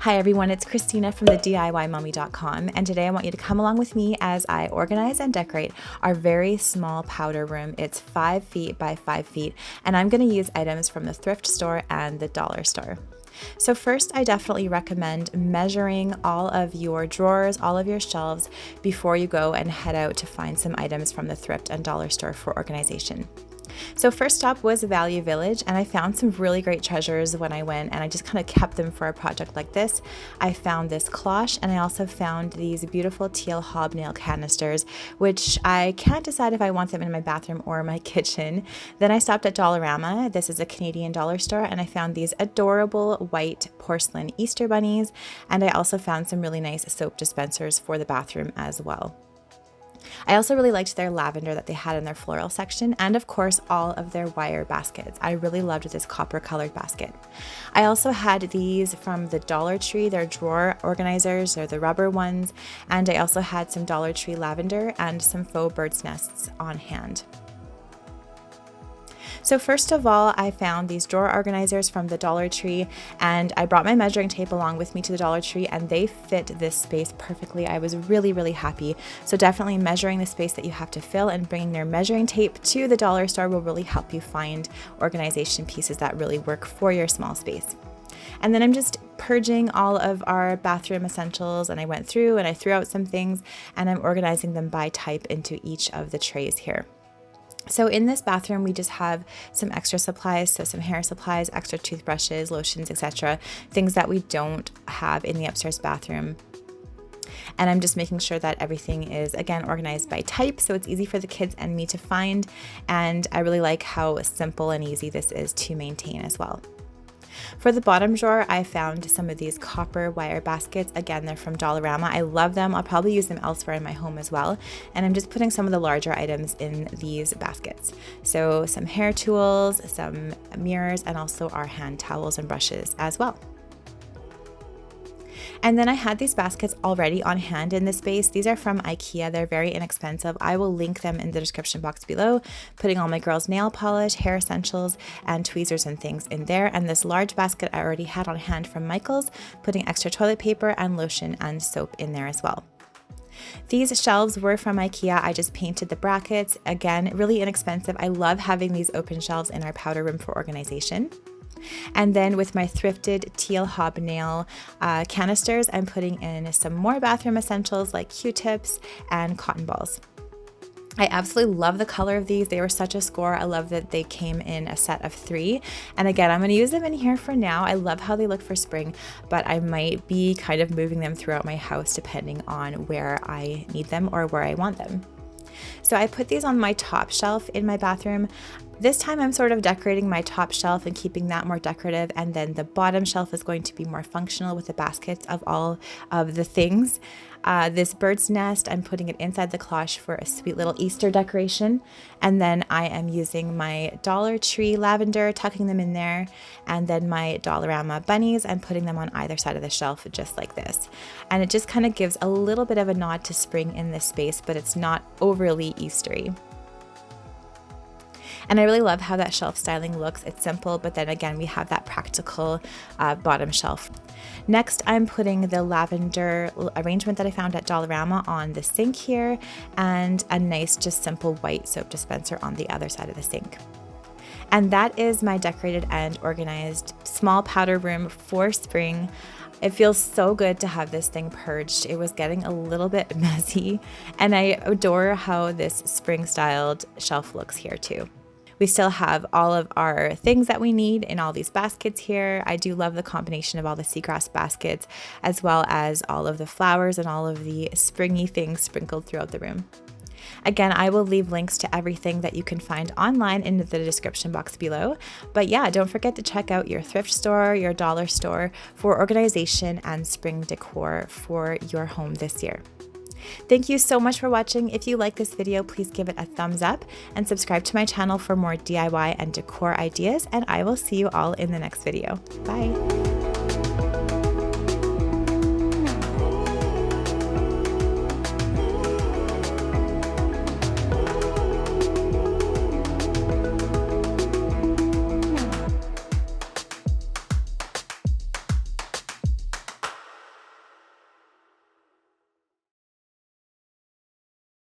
Hi everyone, it's Christina from the DIYmummy.com, and today I want you to come along with me as I organize and decorate our very small powder room. It's 5 feet by 5 feet, and I'm going to use items from the thrift store and the dollar store. So first, I definitely recommend measuring all of your drawers, all of your shelves before you go and head out to find some items from the thrift and dollar store for organization. So first stop was Value Village, and I found some really great treasures when I went, and I just kind of kept them for a project like this. I found this cloche, and I also found these beautiful teal hobnail canisters, which I can't decide if I want them in my bathroom or my kitchen. Then I stopped at Dollarama. This is a Canadian dollar store, and I found these adorable white porcelain Easter bunnies, and I also found some really nice soap dispensers for the bathroom as well. I also really liked their lavender that they had in their floral section, and of course all of their wire baskets. I really loved this copper colored basket. I also had these from the Dollar Tree, their drawer organizers, or the rubber ones, and I also had some Dollar Tree lavender and some faux bird's nests on hand. So first of all, I found these drawer organizers from the Dollar Tree, and I brought my measuring tape along with me to the Dollar Tree, and they fit this space perfectly. I was really happy. So definitely measuring the space that you have to fill and bringing your measuring tape to the dollar store will really help you find organization pieces that really work for your small space. And then I'm just purging all of our bathroom essentials, and I went through and I threw out some things, and I'm organizing them by type into each of the trays here. So in this bathroom, we just have some extra supplies, so some hair supplies, extra toothbrushes, lotions, etc., things that we don't have in the upstairs bathroom. And I'm just making sure that everything is, again, organized by type, so it's easy for the kids and me to find, and I really like how simple and easy this is to maintain as well. For the bottom drawer, I found some of these copper wire baskets. Again, they're from Dollarama. I love them. I'll probably use them elsewhere in my home as well. And I'm just putting some of the larger items in these baskets. So some hair tools, some mirrors, and also our hand towels and brushes as well. And then I had these baskets already on hand in this space. These are from IKEA. They're very inexpensive. I will link them in the description box below, putting all my girls' nail polish, hair essentials, and tweezers and things in there. And this large basket I already had on hand from Michael's, putting extra toilet paper and lotion and soap in there as well. These shelves were from IKEA. I just painted the brackets. Again, really inexpensive. I love having these open shelves in our powder room for organization. And then with my thrifted teal hobnail canisters, I'm putting in some more bathroom essentials like Q-tips and cotton balls. I absolutely love the color of these. They were such a score. I love that they came in a set of 3. And again, I'm going to use them in here for now. I love how they look for spring, but I might be kind of moving them throughout my house depending on where I need them or where I want them. So I put these on my top shelf in my bathroom. This time I'm sort of decorating my top shelf and keeping that more decorative, and then the bottom shelf is going to be more functional with the baskets of all of the things. This bird's nest, I'm putting it inside the cloche for a sweet little Easter decoration. And then I am using my Dollar Tree lavender, tucking them in there. And then my Dollarama bunnies, I'm putting them on either side of the shelf just like this. And it just kind of gives a little bit of a nod to spring in this space, but it's not overly Eastery. And I really love how that shelf styling looks. It's simple, but then again, we have that practical bottom shelf. Next, I'm putting the lavender arrangement that I found at Dollarama on the sink here, and a nice, just simple white soap dispenser on the other side of the sink. And that is my decorated and organized small powder room for spring. It feels so good to have this thing purged. It was getting a little bit messy, and I adore how this spring-styled shelf looks here too. We still have all of our things that we need in all these baskets here. I do love the combination of all the seagrass baskets, as well as all of the flowers and all of the springy things sprinkled throughout the room. Again, I will leave links to everything that you can find online in the description box below. But yeah, don't forget to check out your thrift store, your dollar store for organization and spring decor for your home this year. Thank you so much for watching. If you like this video, please give it a thumbs up and subscribe to my channel for more DIY and decor ideas, and I will see you all in the next video. Bye.